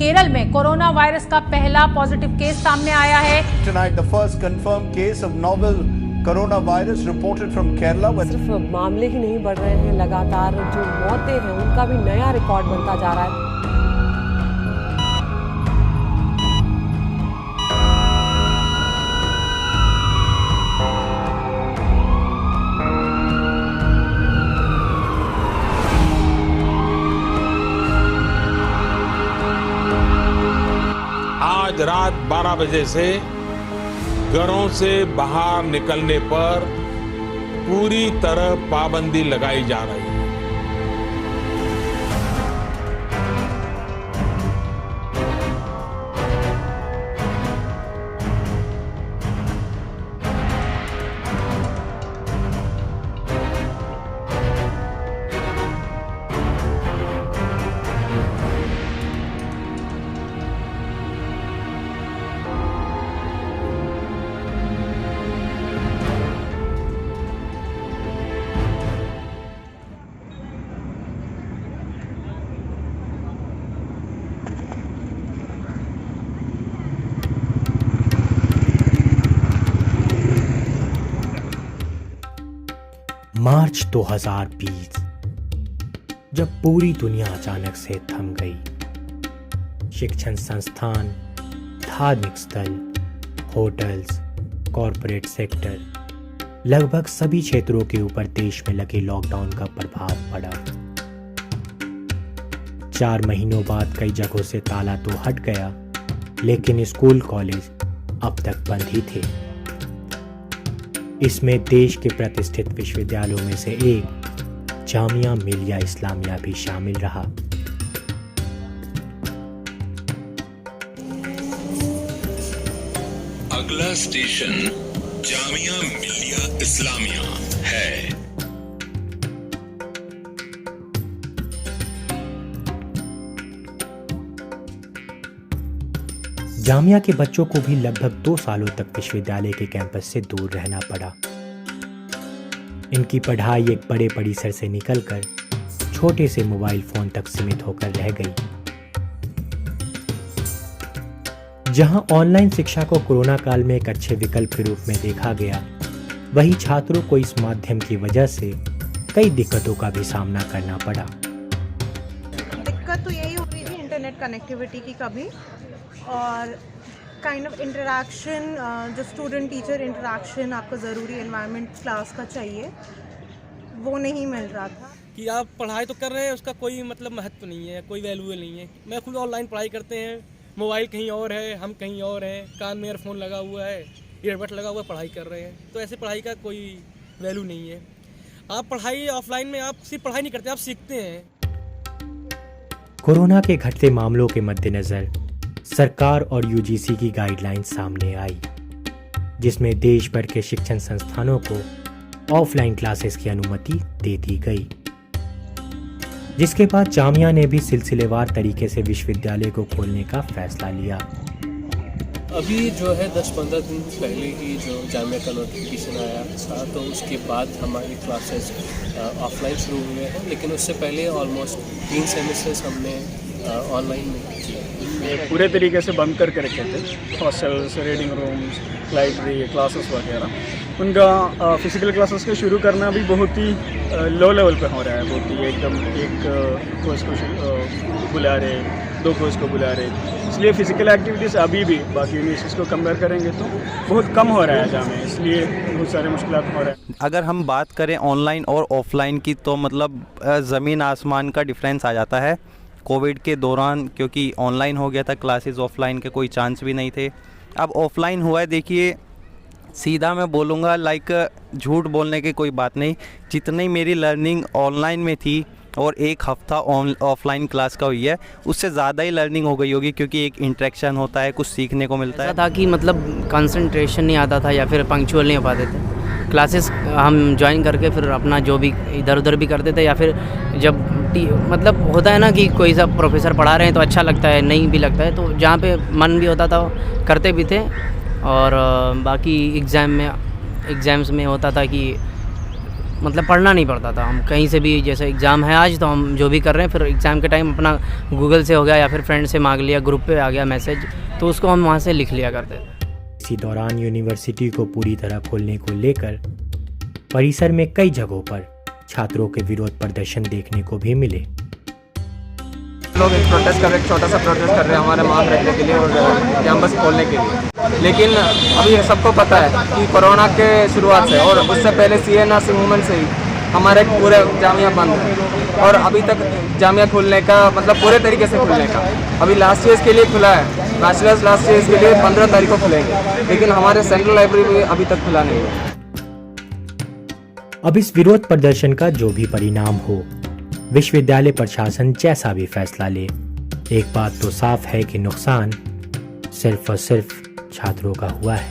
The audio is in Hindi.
केरल में कोरोना वायरस का पहला पॉजिटिव केस सामने आया है। Tonight, the first confirmed case of novel coronavirus reported from Kerala. सिर्फ मामले ही नहीं बढ़ रहे हैं, लगातार जो मौतें हैं उनका भी नया रिकॉर्ड बनता जा रहा है। आज रात 12 बजे से घरों से बाहर निकलने पर पूरी तरह पाबंदी लगाई जा रही है। मार्च 2020, जब पूरी दुनिया अचानक से थम गई। शिक्षण संस्थान, धार्मिक स्थल, होटल्स, कॉरपोरेट सेक्टर, लगभग सभी क्षेत्रों के ऊपर देश में लगे लॉकडाउन का प्रभाव पड़ा। 4 महीनों बाद कई जगहों से ताला तो हट गया, लेकिन स्कूल कॉलेज अब तक बंद ही थे। इसमें देश के प्रतिष्ठित विश्वविद्यालयों में से एक जामिया मिलिया इस्लामिया भी शामिल रहा। अगला स्टेशन जामिया मिलिया इस्लामिया है। जामिया के बच्चों को भी लगभग 2 सालों तक विश्वविद्यालय के कैंपस से दूर रहना पड़ा। इनकी पढ़ाई एक बड़े परिसर से निकलकर छोटे से मोबाइल फोन तक सीमित होकर रह गई। जहां ऑनलाइन शिक्षा को कोरोना काल में एक अच्छे विकल्प के रूप में देखा गया, वहीं छात्रों को इस माध्यम की वजह से कई दिक्कतों का भी सामना करना पड़ा। दिक्कत तो यही हो रही थी इंटरनेट कनेक्टिविटी की कभी, और काइंड ऑफ इंटरेक्शन, जो स्टूडेंट टीचर इंटरेक्शन आपको ज़रूरी एनवायरनमेंट क्लास का चाहिए, वो नहीं मिल रहा था। कि आप पढ़ाई तो कर रहे हैं, उसका कोई मतलब महत्व नहीं है, कोई वैल्यू नहीं है। मैं खुद ऑनलाइन पढ़ाई करते हैं, मोबाइल कहीं और है, हम कहीं और हैं, कान में ईयरफोन लगा हुआ है, ईयरबड लगा हुआ है, पढ़ाई कर रहे हैं। तो ऐसे पढ़ाई का कोई वैल्यू नहीं है। आप पढ़ाई ऑफलाइन में आप सिर्फ पढ़ाई नहीं करते, आप सीखते हैं। कोरोना के घटते मामलों के मद्देनजर सरकार और यूजीसी की गाइडलाइंस सामने आई, जिसमें देश भर के शिक्षण संस्थानों को ऑफलाइन क्लासेस की अनुमति दे दी गई। जिसके बाद जामिया ने भी सिलसिलेवार तरीके से विश्वविद्यालय को खोलने का फैसला लिया। अभी जो है 10-15 दिन पहले ही जो जामिया का नोटिफिकेशन आया था, तो उसके बाद हमारी क्लासेस ऑफलाइन शुरू हुए हैं। लेकिन उससे पहले ऑलमोस्ट 3 सेमेस्टर्स हमने ऑनलाइन में किए। पूरे तरीके से बंद करके रखे थे hostels, reading rooms, library, classes वगैरह। उनका फिजिकल क्लासेस को शुरू करना भी बहुत ही लो लेवल पे हो रहा है। बहुत ही एकदम एक कोर्स को बुला रहे, 2 कोर्स को बुला रहे। इसलिए फिजिकल एक्टिविटीज़ अभी भी बाकी यूनिवर्सिटीज़ को कंपेयर करेंगे तो बहुत कम हो रहा है जामे, इसलिए बहुत सारे मुश्किलात हो रहे हैं। अगर हम बात करें ऑनलाइन और ऑफलाइन की, तो मतलब ज़मीन आसमान का डिफरेंस आ जाता है। कोविड के दौरान क्योंकि ऑनलाइन हो गया था क्लासेस, ऑफलाइन के कोई चांस भी नहीं थे। अब ऑफलाइन हुआ है, देखिए सीधा मैं बोलूँगा, लाइक झूठ बोलने की कोई बात नहीं, जितनी मेरी लर्निंग ऑनलाइन में थी और 1 हफ्ता ऑफलाइन क्लास का हुई है, उससे ज़्यादा ही लर्निंग हो गई होगी, क्योंकि एक इंटरेक्शन होता है, कुछ सीखने को मिलता है। ऐसा था कि मतलब कंसंट्रेशन नहीं आता था या फिर पंक्चुअल नहीं हो पाते थे। क्लासेस हम ज्वाइन करके फिर अपना जो भी इधर उधर भी करते थे, या फिर जब मतलब होता है ना कि कोई सा प्रोफेसर पढ़ा रहे हैं तो अच्छा लगता है, नहीं भी लगता है, तो जहाँ पे मन भी होता था करते भी थे। और बाकी एग्ज़ाम्स में होता था कि मतलब पढ़ना नहीं पड़ता था। हम कहीं से भी, जैसे एग्ज़ाम है आज तो हम जो भी कर रहे हैं, फिर एग्ज़ाम के टाइम अपना गूगल से हो गया या फिर फ्रेंड से मांग लिया, ग्रुप पे आ गया मैसेज, तो उसको हम वहाँ से लिख लिया करते थे। इसी दौरान यूनिवर्सिटी को पूरी तरह खोलने को लेकर परिसर में कई जगहों पर छात्रों के विरोध प्रदर्शन देखने को भी मिले। लोग एक प्रोटेस्ट कर रहे हैं, छोटा सा प्रोटेस्ट कर रहे हैं हमारे मांग रखने के लिए और कैंपस खोलने के लिए। लेकिन अभी सबको पता है कि कोरोना के शुरुआत से और उससे पहले CNRC मूवमेंट से ही हमारे पूरे जामिया बंद है और अभी तक जामिया खुलने का मतलब पूरे तरीके से खुलने का अभी लास्ट ईयर्स के लिए खुला है। बैचलर्स लास्ट ईयर्स के लिए 15 तारीख को खुलेंगे, लेकिन हमारे सेंट्रल लाइब्रेरी भी अभी तक खुला नहीं है। अब इस विरोध प्रदर्शन का जो भी परिणाम हो, विश्वविद्यालय प्रशासन जैसा भी फैसला ले, एक बात तो साफ है कि नुकसान सिर्फ और सिर्फ छात्रों का हुआ है।